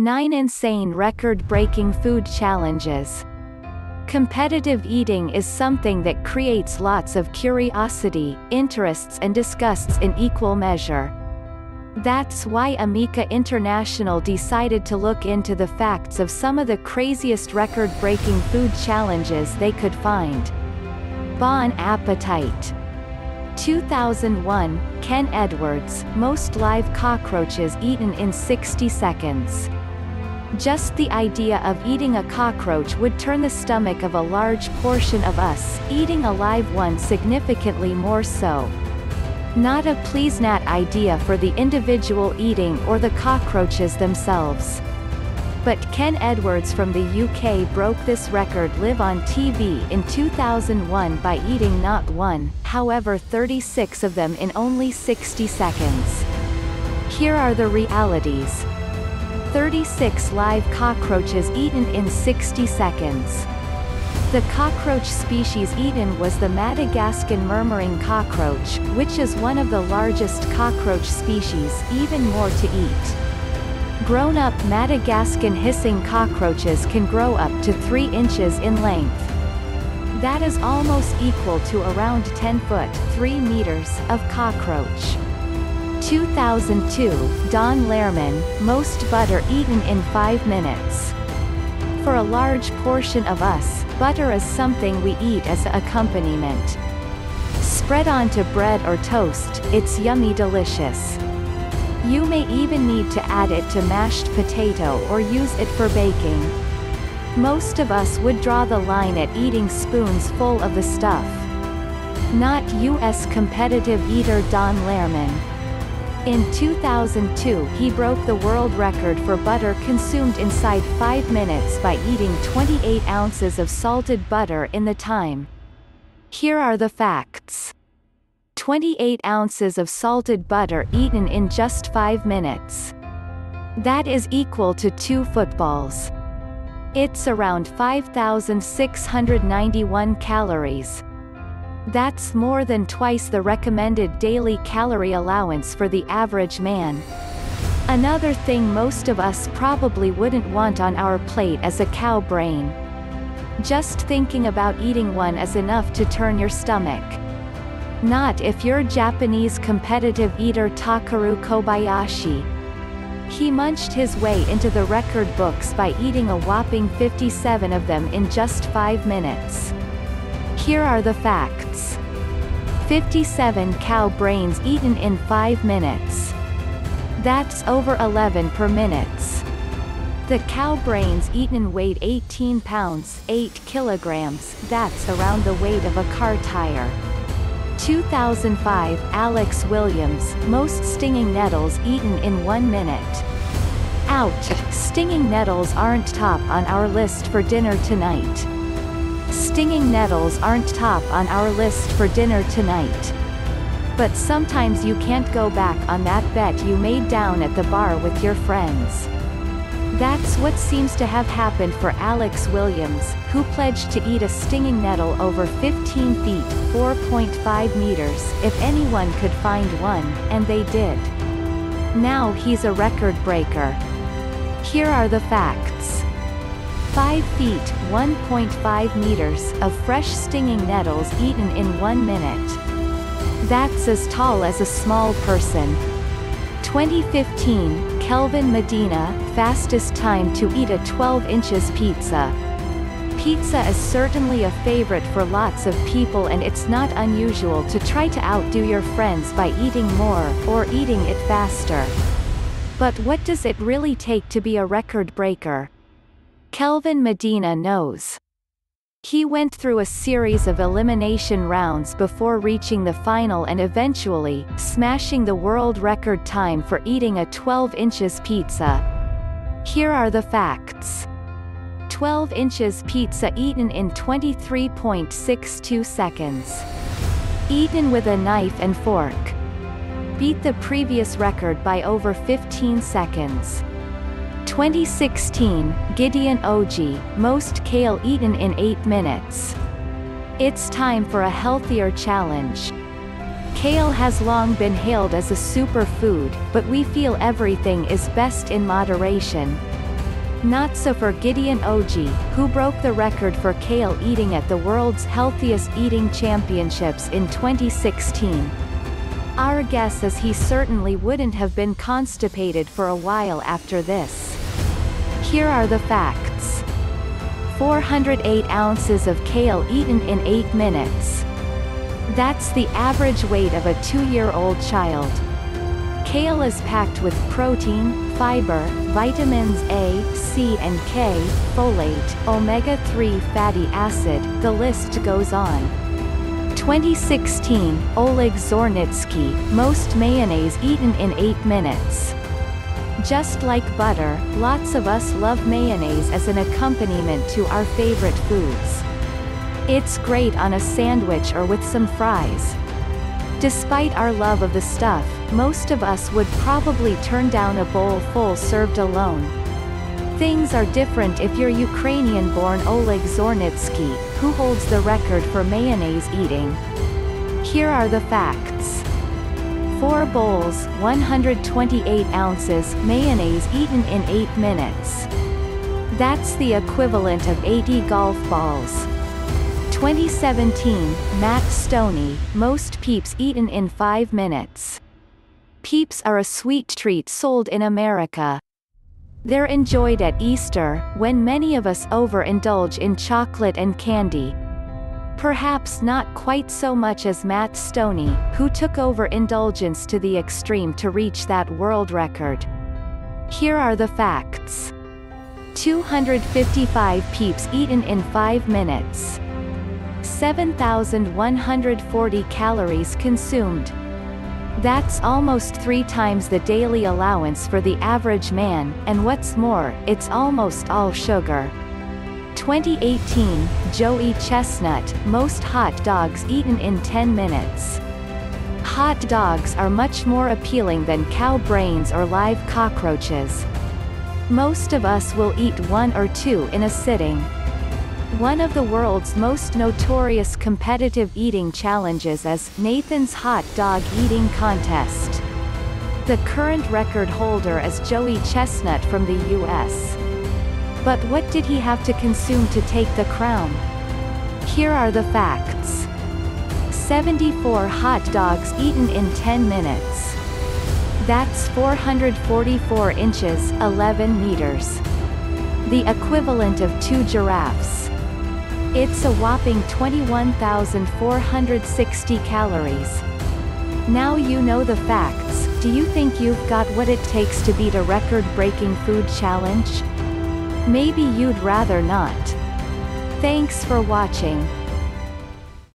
9 insane record-breaking food challenges. Competitive eating is something that creates lots of curiosity, interests and disgusts in equal measure. That's why Amica International decided to look into the facts of some of the craziest record-breaking food challenges they could find. Bon appetit! 2001, Ken Edwards, most live cockroaches eaten in 60 seconds. Just the idea of eating a cockroach would turn the stomach of a large portion of us, eating a live one significantly more so. Not a pleasant idea for the individual eating or the cockroaches themselves. But Ken Edwards from the UK broke this record live on TV in 2001 by eating not one, however 36 of them in only 60 seconds. Here are the realities. 36 live cockroaches eaten in 60 seconds. The cockroach species eaten was the Madagascan murmuring cockroach, which is one of the largest cockroach species, even more to eat. Grown-up Madagascan hissing cockroaches can grow up to 3 inches in length. That is almost equal to around 10 foot (3 meters) of cockroach. 2002, Don Lerman, most butter eaten in 5 minutes. For a large portion of us, butter is something we eat as an accompaniment. Spread onto bread or toast, it's yummy delicious. You may even need to add it to mashed potato or use it for baking. Most of us would draw the line at eating spoons full of the stuff. Not US competitive eater Don Lerman. In 2002 he broke the world record for butter consumed inside 5 minutes by eating 28 ounces of salted butter in the time. Here are the facts. 28 ounces of salted butter eaten in just 5 minutes. That is equal to 2 footballs. It's around 5,691 calories. That's more than twice the recommended daily calorie allowance for the average man. Another thing most of us probably wouldn't want on our plate is a cow brain. Just thinking about eating one is enough to turn your stomach. Not if you're Japanese competitive eater Takeru Kobayashi. He munched his way into the record books by eating a whopping 57 of them in just 5 minutes. Here are the facts. 57 cow brains eaten in 5 minutes. That's over 11 per minute. The cow brains eaten weighed 18 pounds, 8 kilograms, that's around the weight of a car tire. 2005, Alex Williams, most stinging nettles eaten in 1 minute. Ouch, stinging nettles aren't top on our list for dinner tonight. Stinging nettles aren't top on our list for dinner tonight. But sometimes you can't go back on that bet you made down at the bar with your friends. That's what seems to have happened for Alex Williams, who pledged to eat a stinging nettle over 15 feet (4.5 meters) if anyone could find one, and they did. Now he's a record breaker. Here are the facts. 5 feet (1.5 meters) of fresh stinging nettles eaten in 1 minute. That's as tall as a small person. 2015, Kelvin Medina, fastest time to eat a 12 inches pizza. Pizza is certainly a favorite for lots of people, and it's not unusual to try to outdo your friends by eating more, or eating it faster. But what does it really take to be a record breaker? Kelvin Medina knows. He went through a series of elimination rounds before reaching the final and eventually, smashing the world record time for eating a 12 inches pizza. Here are the facts. 12 inches pizza eaten in 23.62 seconds. Eaten with a knife and fork. Beat the previous record by over 15 seconds. 2016, Gideon Oji, most kale eaten in 8 minutes. It's time for a healthier challenge. Kale has long been hailed as a superfood, but we feel everything is best in moderation. Not so for Gideon Oji, who broke the record for kale eating at the World's Healthiest Eating Championships in 2016. Our guess is he certainly wouldn't have been constipated for a while after this. Here are the facts. 408 ounces of kale eaten in 8 minutes. That's the average weight of a 2-year-old child. Kale is packed with protein, fiber, vitamins A, C and K, folate, omega-3 fatty acid, the list goes on. 2016, Oleg Zornitsky, most mayonnaise eaten in 8 minutes. Just like butter, lots of us love mayonnaise as an accompaniment to our favorite foods. It's great on a sandwich or with some fries. Despite our love of the stuff, most of us would probably turn down a bowl full served alone. Things are different if you're Ukrainian-born Oleg Zornitsky, who holds the record for mayonnaise eating. Here are the facts. 4 bowls, 128 ounces, mayonnaise eaten in 8 minutes. That's the equivalent of 80 golf balls. 2017, Matt Stoney, most peeps eaten in 5 minutes. Peeps are a sweet treat sold in America. They're enjoyed at Easter, when many of us overindulge in chocolate and candy. Perhaps not quite so much as Matt Stoney, who took overindulgence to the extreme to reach that world record. Here are the facts. 255 peeps eaten in 5 minutes. 7,140 calories consumed. That's almost 3 times the daily allowance for the average man, and what's more, it's almost all sugar. 2018, Joey Chestnut, most hot dogs eaten in 10 minutes. Hot dogs are much more appealing than cow brains or live cockroaches. Most of us will eat 1 or 2 in a sitting. One of the world's most notorious competitive eating challenges is Nathan's Hot Dog Eating Contest. The current record holder is Joey Chestnut from the US. But what did he have to consume to take the crown? Here are the facts. 74 hot dogs eaten in 10 minutes. That's 444 inches, 11 meters. The equivalent of 2 giraffes. It's a whopping 21,460 calories. Now you know the facts. Do you think you've got what it takes to beat a record-breaking food challenge? Maybe you'd rather not. Thanks for watching.